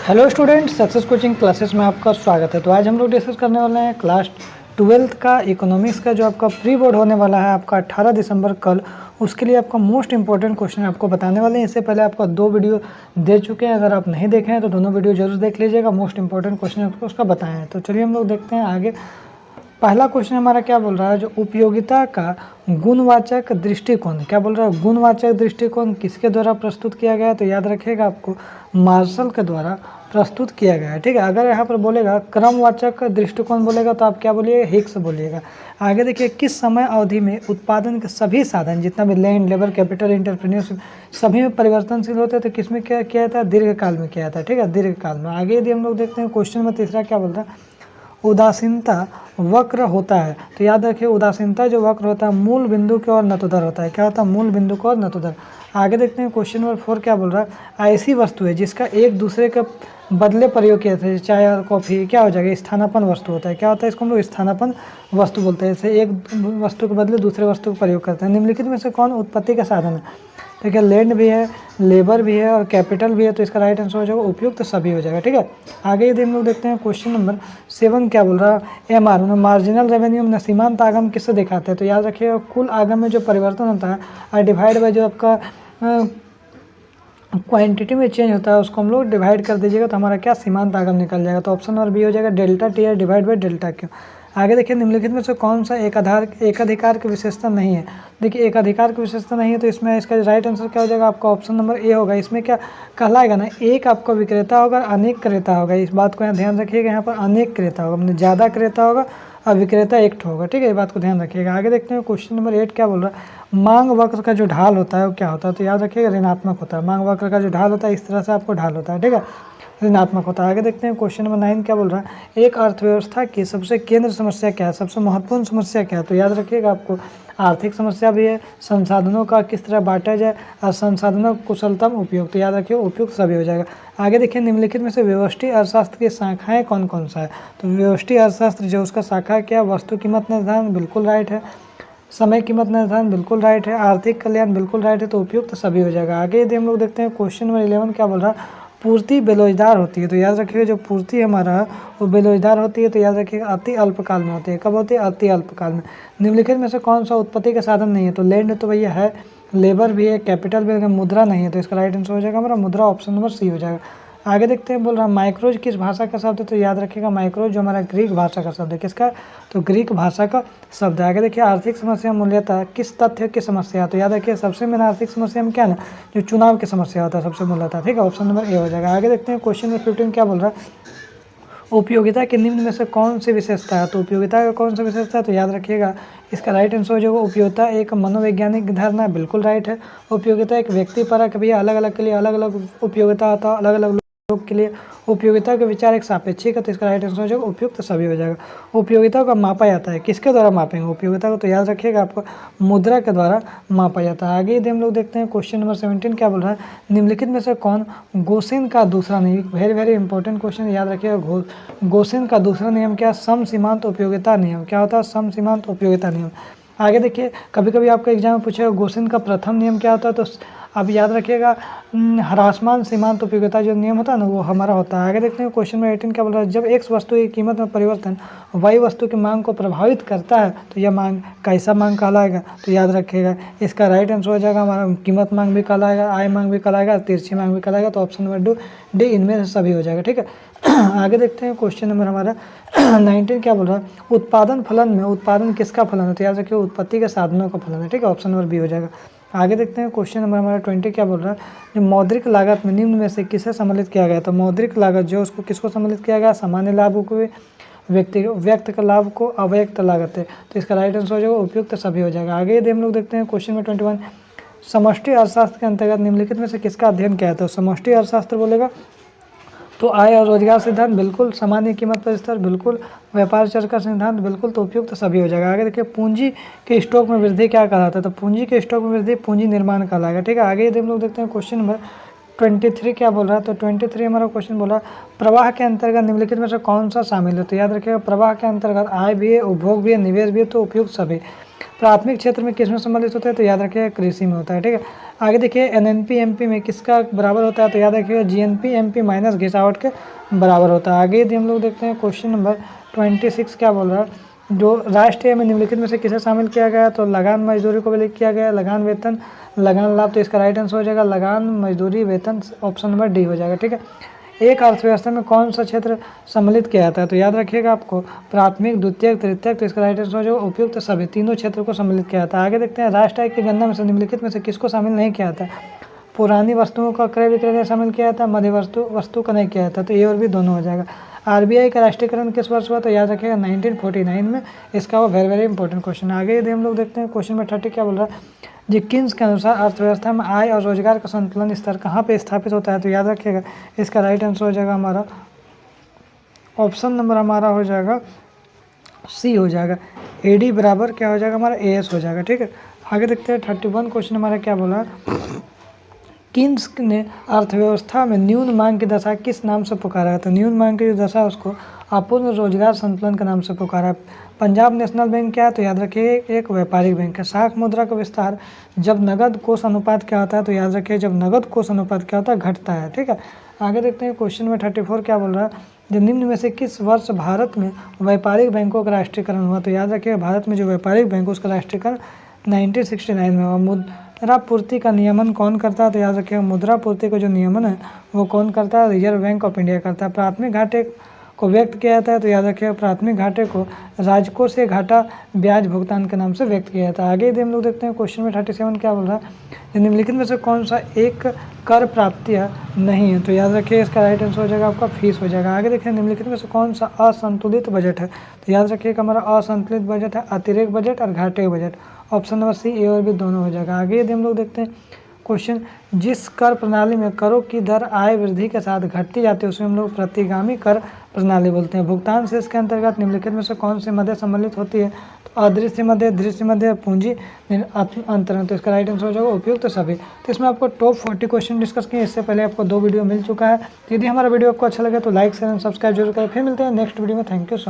Hello student, success coaching classes में आपका स्वागत है। तो आज हम लोग डिस्कस करने वाले हैं क्लास 12th का इकोनॉमिक्स का जो आपका प्री बोर्ड होने वाला है आपका 18 दिसंबर कल। उसके लिए आपका मोस्ट इंपॉर्टेंट क्वेश्चन आपको बताने वाले हैं। इससे पहले आपका 2 वीडियो दे चुके हैं, अगर आप नहीं देखे हैं तो दोनों वीडियो जरूर देख लीजिएगा। मोस्ट इंपॉर्टेंट क्वेश्चन आपको उसका बताएं हैं। तो चलिए हम लोग देखते हैं आगे। पहला क्वेश्चन हमारा क्या बोल रहा है, जो उपयोगिता का गुणवाचक दृष्टिकोण क्या बोल रहा है। गुणवाचक दृष्टिकोण किसके द्वारा प्रस्तुत किया गया है, तो याद रखिएगा आपको मार्शल के द्वारा प्रस्तुत किया गया है। ठीक है, अगर यहाँ पर बोलेगा क्रमवाचक दृष्टिकोण बोलेगा तो आप क्या बोलिए, हिक्स बोलिएगा। आगे देखिए, किस समय अवधि में उत्पादन के सभी साधन जितना भी लैंड, लेबर, कैपिटल, इंटरप्रेन्योरशिप सभी में परिवर्तनशील होते हैं, तो किसमें क्या किया जाता है, दीर्घकाल में किया जाता है। ठीक है, दीर्घकाल में। आगे यदि हम लोग देखते हैं क्वेश्चन में तीसरा क्या बोलता है, उदासीनता वक्र होता है। तो याद रखिए, उदासीनता जो वक्र होता है मूल बिंदु की ओर नतोदर होता है। क्या होता है, मूल बिंदु की ओर नतोदर। आगे देखते हैं क्वेश्चन नंबर 4 क्या बोल रहा है, ऐसी वस्तु है जिसका एक दूसरे के बदले प्रयोग किया जाता है। चाय और कॉफ़ी क्या हो जाएगा, स्थानापन्न वस्तु होता है। क्या होता है, इसको हम लोग स्थानापन्न वस्तु बोलते हैं। जैसे एक वस्तु के बदले दूसरे वस्तु का प्रयोग करते हैं। निम्नलिखित में से कौन उत्पत्ति का साधन है। देखिए, लैंड भी है, लेबर भी है और कैपिटल भी है, तो इसका राइट आंसर हो जाएगा उपयुक्त सभी हो जाएगा। ठीक है, आगे यदि हम लोग देखते हैं क्वेश्चन नंबर 7 क्या बोल रहा है, MR में मार्जिनल रेवेन्यू में सीमांत आगम किससे दिखाते हैं। तो याद रखिएगा, कुल आगम में जो परिवर्तन होता है और डिवाइड बाय जो आपका क्वांटिटी में चेंज होता है उसको हम लोग डिवाइड कर दीजिएगा, तो हमारा क्या सीमांत आगम निकल जाएगा। तो ऑप्शन नंबर बी हो जाएगा delta T R divide by delta Q. आगे देखिए, निम्नलिखित में से कौन सा एकाधिकार की विशेषता नहीं है। देखिए, एकाधिकार की विशेषता नहीं है, तो इसमें इसका राइट आंसर क्या हो जाएगा, आपका ऑप्शन नंबर ए होगा। इसमें क्या कहलाएगा ना, एक आपका विक्रेता होगा, अनेक क्रेता होगा। इस बात को यहाँ ध्यान रखिएगा, यहाँ पर अनेक क्रेता होगा, मतलब ज़्यादा क्रेता होगा और विक्रेता एक ठो होगा। ठीक है, ये बात को ध्यान रखिएगा। आगे देखते हैं क्वेश्चन नंबर 8 क्या बोल रहा है, मांग वक्र का जो ढाल होता है वो क्या होता है। तो याद रखिएगा, ऋणात्मक होता है। मांग वक्र का जो ढाल होता है इस तरह से आपको ढाल होता है। ठीक है, ऋणात्मक होता है। आगे देखते हैं क्वेश्चन नंबर 9 क्या बोल रहा है, एक अर्थव्यवस्था की सबसे केंद्र समस्या क्या है, सबसे महत्वपूर्ण समस्या क्या है। तो याद रखिएगा, आपको आर्थिक समस्या भी है, संसाधनों का किस तरह बांटा जाए और संसाधनों का कुशलतम उपयोग। तो याद रखिए उपयुक्त सभी हो जाएगा। आगे देखिए, निम्नलिखित में से व्यष्टि अर्थशास्त्र की शाखाएं कौन कौन सा है। तो व्यष्टि अर्थशास्त्र जो उसका शाखा क्या, वस्तु कीमत निर्धारण बिल्कुल राइट है, समय कीमत निर्धारण बिल्कुल राइट है, आर्थिक कल्याण बिल्कुल राइट है, तो उपयुक्त सभी हो जाएगा। आगे यदि हम लोग देखते हैं क्वेश्चन नंबर 11 क्या बोल रहा है, पूर्ति बेरोजगार होती है। तो याद रखिएगा, जो पूर्ति हमारा है वो बेरोजगार होती है। तो याद रखिएगा, अति अल्पकाल में होती है। कब होती है, अति अल्पकाल में। निम्नलिखित में से कौन सा उत्पत्ति का साधन नहीं है। तो लैंड तो भैया है, लेबर भी है, कैपिटल भी है, मुद्रा नहीं है। तो इसका राइट आंसर हो जाएगा हमारा मुद्रा, ऑप्शन नंबर सी हो जाएगा। आगे देखते हैं, बोल रहा है माइक्रोज किस भाषा का शब्द है। तो याद रखिएगा, माइक्रोज जो हमारा ग्रीक भाषा का शब्द है। किसका, तो ग्रीक भाषा का शब्द है। आगे देखिए, आर्थिक समस्या मूल्यतः किस तथ्य की समस्या है। तो याद रखिए, सबसे मेन आर्थिक समस्या में क्या है ना, जो चुनाव की समस्या होता है सबसे मूल्यतः। ठीक है, ऑप्शन नंबर ए हो जाएगा। आगे देखते हैं क्वेश्चन नंबर 15 क्या बोल रहा है, उपयोगिता के निम्न में से कौन सी विशेषता है। तो उपयोगिता का कौन सा विशेषता है, तो याद रखिएगा इसका राइट आंसर हो जाएगा उपयोगिता एक मनोवैज्ञानिक धारणा, बिल्कुल राइट है। उपयोगिता एक व्यक्ति परक भी, अलग अलग के लिए अलग अलग उपयोगिता होता है, अलग अलग लोग के लिए उपयोगिता के विचार एक सापेक्षिक है। तो इसका राइट आंसर हो जाएगा उपयुक्त सभी हो जाएगा। उपयोगिता को मापा जाता है, किसके द्वारा मापेंगे उपयोगिता को। तो याद रखिएगा, आपको मुद्रा के द्वारा मापा जाता है। आगे यदि हम लोग देखते हैं क्वेश्चन नंबर 17 क्या बोल रहा है, निम्नलिखित में से कौन गोसेन का दूसरा नियम, वेरी वेरी इंपॉर्टेंट क्वेश्चन, याद रखिएगा। गोसेन का दूसरा नियम क्या, सम सीमांत उपयोगिता नियम। क्या होता है, सम सीमांत उपयोगिता नियम। आगे देखिए, कभी कभी आपका एग्जाम में पूछेगा गोसेन का प्रथम नियम क्या होता है। तो अब याद रखिएगा, ह्रासमान सीमांत उपयोगिता जो नियम होता है ना, वो हमारा होता है। आगे देखते हैं क्वेश्चन में 18 क्या बोल रहा है, जब एक वस्तु की कीमत में परिवर्तन वही वस्तु की मांग को प्रभावित करता है तो यह मांग कैसा मांग कहलाएगा। तो याद रखिएगा, इसका राइट आंसर हो जाएगा हमारा कीमत मांग भी कहलाएगा, आय मांग भी कहलाएगा, तिरछी मांग भी कहलाएगा। तो ऑप्शन नंबर डी इनमें से सभी हो जाएगा। ठीक है, आगे देखते हैं क्वेश्चन नंबर हमारा 19 क्या बोल रहा है, उत्पादन फलन में उत्पादन किसका फलन है। तो याद रखिए, उत्पत्ति के साधनों का फलन है। ठीक है, ऑप्शन नंबर बी हो जाएगा। आगे देखते हैं क्वेश्चन नंबर हमारा 20 क्या बोल रहा है, जो मौद्रिक लागत में निम्न में से किसे सम्मिलित किया गया। तो मौद्रिक लागत जो उसको किसको सम्मिलित किया गया, सामान्य लाभ को, व्यक्त का लाभ को, अव्यक्त लागत है। तो इसका राइट आंसर हो जाएगा उपयुक्त सभी हो जाएगा। आगे यदि हम लोग देखते हैं क्वेश्चन में 21, समष्टि अर्थशास्त्र के अंतर्गत निम्नलिखित में से किसका अध्ययन किया है। तो समष्टि अर्थशास्त्र बोलेगा तो आय और रोजगार सिद्धांत बिल्कुल, सामान्य कीमत पर स्तर बिल्कुल, व्यापार चर का सिद्धांत बिल्कुल, तो उपयुक्त सभी हो जाएगा। आगे देखिए, पूंजी के स्टॉक में वृद्धि क्या कहलाता है। तो पूंजी के स्टॉक में वृद्धि पूंजी निर्माण कहलाएगा। ठीक है, आगे यदि हम लोग देखते हैं क्वेश्चन नंबर 23 क्या बोल रहा है, तो 23 हमारा क्वेश्चन बोला प्रवाह के अंतर्गत निम्नलिखित में से कौन सा शामिल है। तो याद रखिएगा प्रवाह के अंतर्गत आय भी है, उपभोग भी है, निवेश भी है, तो उपयुक्त सभी। प्राथमिक क्षेत्र में किसमें सम्मिलित होता है, तो याद रखिएगा कृषि में होता है। ठीक है, आगे देखिए एनएनपी एमपी में किसका बराबर होता है, तो याद रखिएगा जीएनपी एमपी माइनस घिसावट के बराबर होता है। आगे यदि हम लोग देखते हैं क्वेश्चन नंबर 26 क्या बोल रहा है, जो राष्ट्रीय में निम्नलिखित में से किसे शामिल किया गया, तो लगान मजदूरी को भी किया गया, लगान वेतन, लगान लाभ, तो इसका राइट आंसर हो जाएगा लगान मजदूरी वेतन, ऑप्शन नंबर डी हो जाएगा। ठीक है, एक अर्थव्यवस्था में कौन सा क्षेत्र सम्मिलित किया जाता है, तो याद रखिएगा आपको प्राथमिक द्वितीयक तृतीयक, तो इसका राइट आंसर हो जाएगा उपयुक्त सभी, तीनों क्षेत्रों को सम्मिलित किया जाता है। आगे देखते हैं राष्ट्र आय की गणना में से निम्नलिखित में से किसको शामिल नहीं किया जाता है। पुरानी वस्तुओं का क्रय विक्रय में शामिल किया जाता है, मध्य वस्तु का नहीं किया जाता, तो ए और बी दोनों हो जाएगा। आरबीआई का राष्ट्रीयकरण किस वर्ष हुआ, तो याद रखिएगा 1949 में। इसका वो वेरी इंपॉर्टेंट क्वेश्चन। आगे यदि हम लोग देखते हैं क्वेश्चन में 30 क्या बोल रहा है, जिकिन्स के अनुसार अर्थव्यवस्था में आय और रोजगार का संतुलन स्तर कहाँ पे स्थापित होता है, तो याद रखिएगा इसका राइट आंसर हो जाएगा हमारा ऑप्शन नंबर हमारा हो जाएगा सी हो जाएगा, एडी बराबर क्या हो जाएगा हमारा एएस हो जाएगा। ठीक है, आगे देखते हैं 31 क्वेश्चन हमारा क्या बोला, किन्स ने अर्थव्यवस्था में न्यून मांग की दशा किस नाम से पुकारा है, तो न्यून मांग की जो दशा है उसको अपूर्ण रोजगार संतुलन के नाम से पुकारा है। पंजाब नेशनल बैंक क्या है, तो याद रखिए एक व्यापारिक बैंक है। शाख मुद्रा का विस्तार जब नगद कोष अनुपात क्या होता है, तो याद रखिए जब नगद कोष अनुपात क्या होता है, घटता है। ठीक है, आगे देखते हैं क्वेश्चन में 34 क्या बोल रहा है, जो निम्न में से किस वर्ष भारत में व्यापारिक बैंकों का राष्ट्रीयकरण हुआ, तो याद रखिए भारत में जो व्यापारिक बैंक उसका राष्ट्रीयकरण 1969 में हुआ। मुद्रा पूर्ति का नियमन कौन करता है, तो याद रखिएगा मुद्रा पूर्ति का जो नियमन है वो कौन करता है, रिजर्व बैंक ऑफ इंडिया करता है। प्राथमिक घाटे को व्यक्त किया जाता है, तो याद रखिएगा प्राथमिक घाटे को राजकों से घाटा ब्याज भुगतान के नाम से व्यक्त किया जाता है। आगे यदि हम लोग देखते हैं क्वेश्चन में 37 क्या बोल रहा है, निम्नलिखित में से कौन सा एक कर प्राप्तियाँ नहीं है, तो याद रखिए इसका राइट आंसर हो जाएगा आपका फीस हो जाएगा। आगे देखिए निम्नलिखित में से कौन सा असंतुलित बजट है, तो याद रखिएगा हमारा असंतुलित बजट है अतिरिक्त बजट और घाटे बजट, ऑप्शन नंबर सी ए और बी दोनों हो जाएगा। आगे यदि हम लोग देखते हैं क्वेश्चन, जिस कर प्रणाली में करों की दर आय वृद्धि के साथ घटती जाती है उसे हम लोग प्रतिगामी कर प्रणाली बोलते हैं। भुगतान शेष के अंतर्गत निम्नलिखित में से कौन सी मदद सम्मिलित होती है, तो अदृश्य मदद, दृश्य मदद, पूंजी अंतरण, तो इसका राइट आंसर हो जाएगा उपयुक्त सभी। तो इसमें आपको टॉप 40 क्वेश्चन डिस्कस किए, इससे पहले आपको 2 वीडियो मिल चुका है। यदि हमारा वीडियो आपको अच्छा लगे तो लाइक शेयर एंड सब्सक्राइब जरूर करें। फिर मिलते हैं नेक्स्ट वीडियो में। Thank you so much.